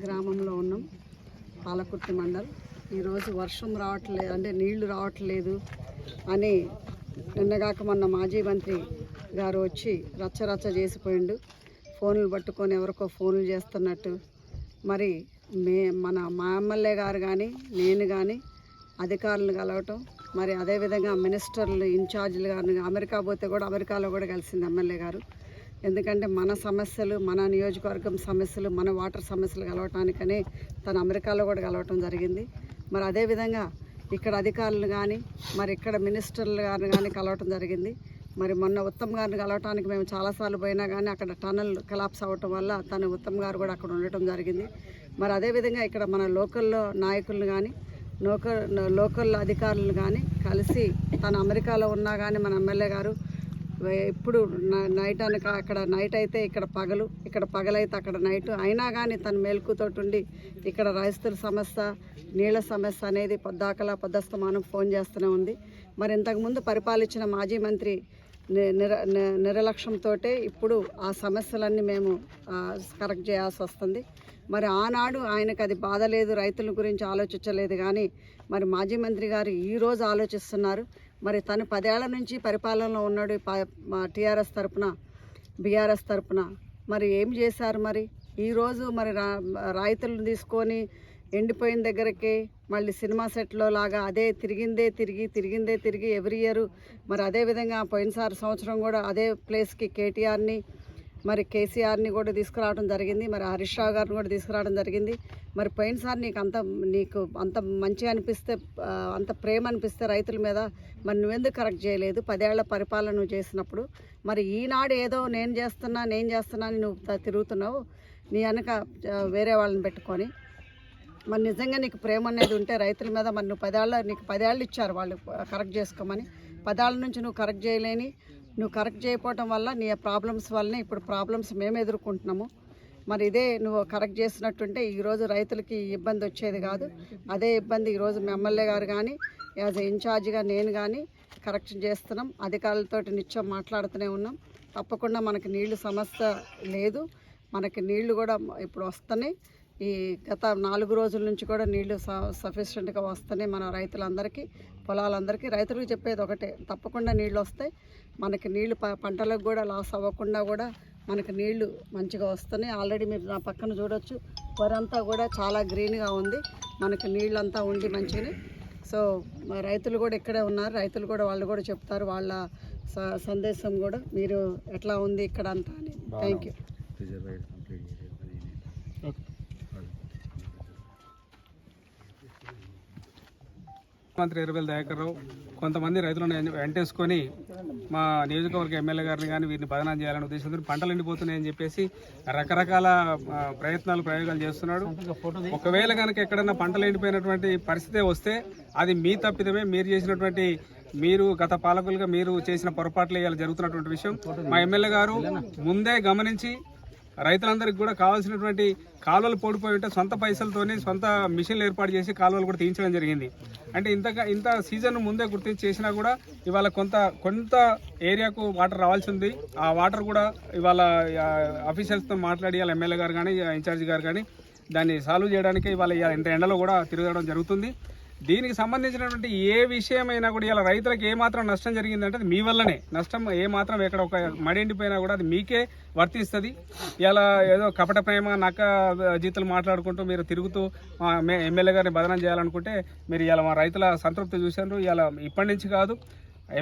గ్రామంలో ఉన్నాం, పాలకుర్తి మండల్. ఈరోజు వర్షం రావట్లేదు, అంటే నీళ్లు రావట్లేదు అని నిన్నగాక మొన్న మాజీ మంత్రి గారు వచ్చి రచ్చరచ్చ చేసిపోయిండు. ఫోన్లు పట్టుకొని ఎవరికో ఫోన్లు చేస్తున్నట్టు. మరి మా ఎమ్మెల్యే గారు కానీ నేను కానీ అధికారులను కలవటం, మరి అదేవిధంగా మినిస్టర్లు ఇన్ఛార్జీలు గారిని అమెరికా పోతే కూడా అమెరికాలో కూడా కలిసింది ఎమ్మెల్యే గారు. ఎందుకంటే మన సమస్యలు, మన నియోజకవర్గం సమస్యలు, మన వాటర్ సమస్యలు కలవటానికని తను అమెరికాలో కూడా కలవటం జరిగింది. మరి అదేవిధంగా ఇక్కడ అధికారులు కానీ, మరి ఇక్కడ మినిస్టర్లు గారిని కానీ కలవటం జరిగింది. మరి మొన్న ఉత్తమ్ గారిని కలవటానికి మేము చాలాసార్లు పోయినా కానీ అక్కడ టనల్ కొలాప్స్ అవ్వటం వల్ల తను ఉత్తమ్ గారు కూడా అక్కడ ఉండటం జరిగింది. మరి అదేవిధంగా ఇక్కడ మన లోకల్లో నాయకులను కానీ లోకల్ అధికారులను కానీ కలిసి తను అమెరికాలో ఉన్నా కానీ మన ఎమ్మెల్యే గారు ఇప్పుడు నైట్ అనక అక్కడ నైట్ అయితే ఇక్కడ పగలు, ఇక్కడ పగలైతే అక్కడ నైట్ అయినా కానీ తను మేల్కుతోటి ఉండి ఇక్కడ రైతుల సమస్య, నీళ్ల సమస్య అనేది పొద్దస్తమానం ఫోన్ చేస్తూనే ఉంది. మరి ఇంతకుముందు పరిపాలించిన మాజీ మంత్రి నిర్లక్ష్యంతో ఇప్పుడు ఆ సమస్యలన్నీ మేము కరెక్ట్ చేయాల్సి వస్తుంది. మరి ఆనాడు ఆయనకు అది బాధ లేదు, రైతుల గురించి ఆలోచించలేదు. కానీ మరి మాజీ మంత్రి గారు ఈరోజు ఆలోచిస్తున్నారు. మరి తను 10 ఏళ్ల నుంచి పరిపాలనలో ఉన్నాడు టీఆర్ఎస్ తరపున, బీఆర్ఎస్ తరపున. మరి ఏం చేశారు? మరి ఈరోజు మరి రైతులను తీసుకొని ఎండిపోయిన దగ్గరికి మళ్ళీ సినిమా సెట్లో లాగా అదే తిరిగిందే తిరిగి ఎవ్రీ ఇయర్. మరి అదేవిధంగా పోయినసారి సంవత్సరం కూడా అదే ప్లేస్కి కేటీఆర్ని, మరి కేసీఆర్ని కూడా తీసుకురావడం జరిగింది. మరి హరీష్ రావు గారిని కూడా తీసుకురావడం జరిగింది. మరి పోయినసారి నీకు అంత మంచిగా అనిపిస్తే, అంత ప్రేమ అనిపిస్తే రైతుల మీద, మరి నువ్వెందుకు కరెక్ట్ చేయలేదు? 10 ఏళ్ల పరిపాలన నువ్వు చేసినప్పుడు. మరి ఈనాడు ఏదో నేను చేస్తున్నా అని నువ్వు తిరుగుతున్నావు నీ వెనక వేరే వాళ్ళని పెట్టుకొని. మరి నిజంగా నీకు ప్రేమ అనేది ఉంటే రైతుల మీద, మరి నువ్వు 10 ఏళ్ళు ఇచ్చారు వాళ్ళు కరెక్ట్ చేసుకోమని. 10 ఏళ్ళ నుంచి నువ్వు కరెక్ట్ చేయకపోవటం వల్ల నీ ప్రాబ్లమ్స్ వల్లనే ఇప్పుడు ప్రాబ్లమ్స్ మేము ఎదుర్కొంటున్నాము. మరి ఇదే నువ్వు కరెక్ట్ చేసినట్టుంటే ఈరోజు రైతులకి ఇబ్బంది వచ్చేది కాదు. అదే ఇబ్బంది ఈరోజు మీ ఎమ్మెల్యే గారు కానీ యాజ్ ఇన్ఛార్జిగా నేను కానీ కరెక్షన్ చేస్తున్నాం. అధికారులతో నిత్యం మాట్లాడుతూనే ఉన్నాం. తప్పకుండా మనకి నీళ్లు సమస్య లేదు, మనకి నీళ్లు కూడా ఇప్పుడు వస్తున్నాయి. ఈ గత 4 రోజుల నుంచి కూడా నీళ్లు సఫిషియెంట్గా వస్తున్నాయి మన రైతులందరికీ, పొలాలందరికీ. రైతులకు చెప్పేది ఒకటే, తప్పకుండా నీళ్ళు వస్తాయి. మనకి నీళ్లు పంటలకు కూడా లాస్ అవ్వకుండా కూడా మనకి నీళ్లు మంచిగా వస్తున్నాయి. ఆల్రెడీ మీరు నా పక్కన చూడొచ్చు, వరంతా కూడా చాలా గ్రీన్గా ఉంది, మనకి నీళ్ళంతా ఉండి మంచిగానే. సో రైతులు కూడా ఇక్కడే ఉన్నారు, రైతులు కూడా వాళ్ళు కూడా చెప్తారు వాళ్ళ సందేశం కూడా, మీరు ఎట్లా ఉంది ఇక్కడ అంతా అని. Thank you. మంత్రి ఎర్రబెల్లి దయాకర్ రావు కొంతమంది రైతులను వెంటేసుకొని మా నియోజకవర్గ ఎమ్మెల్యే గారిని కానీ వీరిని బదనాం చేయాలనే ఉద్దేశంతో పంటలు ఎండిపోతున్నాయని చెప్పేసి రకరకాల ప్రయోగాలు చేస్తున్నాడు. ఒకవేళ కనుక ఎక్కడన్నా పంటలు ఎండిపోయినటువంటి పరిస్థితి వస్తే అది మీ తప్పిదమే, మీరు గత పాలకులుగా మీరు చేసిన పొరపాట్లు ఇవాళ జరుగుతున్నటువంటి విషయం మా ఎమ్మెల్యే గారు ముందే గమనించి రైతులందరికీ కూడా కావాల్సినటువంటి కాలువలు పోడిపోయి ఉంటే సొంత పైసలతోనే సొంత మిషన్లు ఏర్పాటు చేసి కాలువలు కూడా తీయించడం జరిగింది. అంటే ఇంత సీజన్ ముందే గుర్తించి చేసినా కూడా ఇవాళ కొంత ఏరియాకు వాటర్ రావాల్సి ఉంది. ఆ వాటర్ కూడా ఇవాళ అఫీషియల్స్తో మాట్లాడి వాళ్ళ ఎమ్మెల్యే గారు కానీ ఇన్ఛార్జి గారు కానీ దాన్ని సాల్వ్ చేయడానికి ఇవాళ ఇంత ఎండలో కూడా తిరగడం జరుగుతుంది. దీనికి సంబంధించినటువంటి ఏ విషయమైనా కూడా ఇలా రైతులకు ఏమాత్రం నష్టం జరిగిందంటే అది మీ వల్లనే. నష్టం ఏమాత్రం ఎక్కడ ఒక మడి ఎండిపోయినా కూడా అది మీకే వర్తిస్తుంది. ఇలా ఏదో కపట ప్రేమ నక్క జీతులు మాట్లాడుకుంటూ మీరు తిరుగుతూ ఎమ్మెల్యే గారిని బదనం చేయాలనుకుంటే మీరు ఇలా మా రైతుల సంతృప్తి చూశారు. ఇలా ఇప్పటి నుంచి కాదు,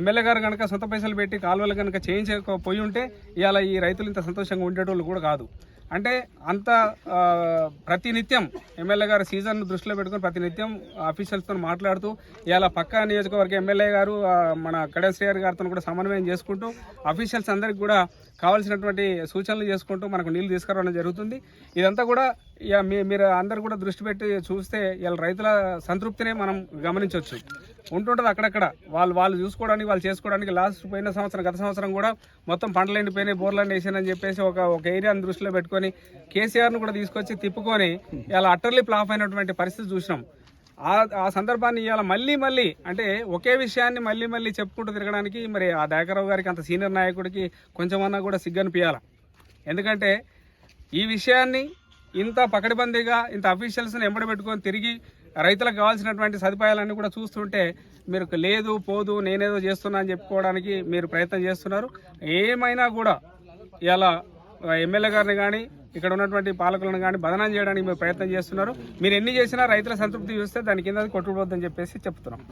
ఎమ్మెల్యే గారు కనుక సొంత పైసలు పెట్టి కాలువలు కనుక చేయించకపోయి ఉంటే ఇవాళ ఈ రైతులు ఇంత సంతోషంగా ఉండేటోళ్ళు కూడా కాదు. అంటే అంత ప్రతినిత్యం ఎమ్మెల్యే గారు సీజన్ దృష్టిలో పెట్టుకుని ప్రతినిత్యం అఫీషియల్స్తో మాట్లాడుతూ ఇలా పక్క నియోజకవర్గ ఎమ్మెల్యే గారు మన కడియం శ్రీహరి గారితో కూడా సమన్వయం చేసుకుంటూ అఫీషియల్స్ అందరికీ కూడా కావాల్సినటువంటి సూచనలు చేసుకుంటూ మనకు నీళ్లు తీసుకురావడం జరుగుతుంది. ఇదంతా కూడా మీరు అందరు కూడా దృష్టి పెట్టి చూస్తే ఇలా రైతుల సంతృప్తినే మనం గమనించవచ్చు. ఉంటుంటుంది అక్కడక్కడ వాళ్ళు చూసుకోవడానికి, వాళ్ళు చేసుకోవడానికి. గత సంవత్సరం కూడా మొత్తం పంటలు ఎండిపోయినాయి, బోర్లన్నీ వేసానని చెప్పేసి ఒక ఏరియాని దృష్టిలో పెట్టుకొని కేసీఆర్ను కూడా తీసుకొచ్చి తిప్పుకొని ఇలా అట్టర్లీ ఫ్లాప్ అయినటువంటి పరిస్థితి చూసినాం. ఆ సందర్భాన్ని ఇవాళ మళ్ళీ అంటే ఒకే విషయాన్ని మళ్ళీ చెప్పుకుంటూ తిరగడానికి మరి ఆ దయాకర్రావు గారికి, అంత సీనియర్ నాయకుడికి కొంచెమన్నా కూడా సిగ్గనిపియాల. ఎందుకంటే ఈ విషయాన్ని ఇంత పకడ్బందీగా ఇంత అఫీషియల్స్ని ఎంబడి పెట్టుకొని తిరిగి రైతులకు కావాల్సినటువంటి సదుపాయాలన్నీ కూడా చూస్తుంటే మీరు లేదు పోదు నేనేదో చేస్తున్నా అని చెప్పుకోవడానికి మీరు ప్రయత్నం చేస్తున్నారు. ఏమైనా కూడా ఇలా ఎమ్మెల్యే గారిని కానీ ఇక్కడ ఉన్నటువంటి పాలకులను కానీ బదనాం చేయడానికి మీరు ప్రయత్నం చేస్తున్నారు. మీరు ఎన్ని చేసినా రైతుల సంతృప్తి చూస్తే దాని కింద కొట్టుకుపోద్దని చెప్పేసి చెప్తున్నాం.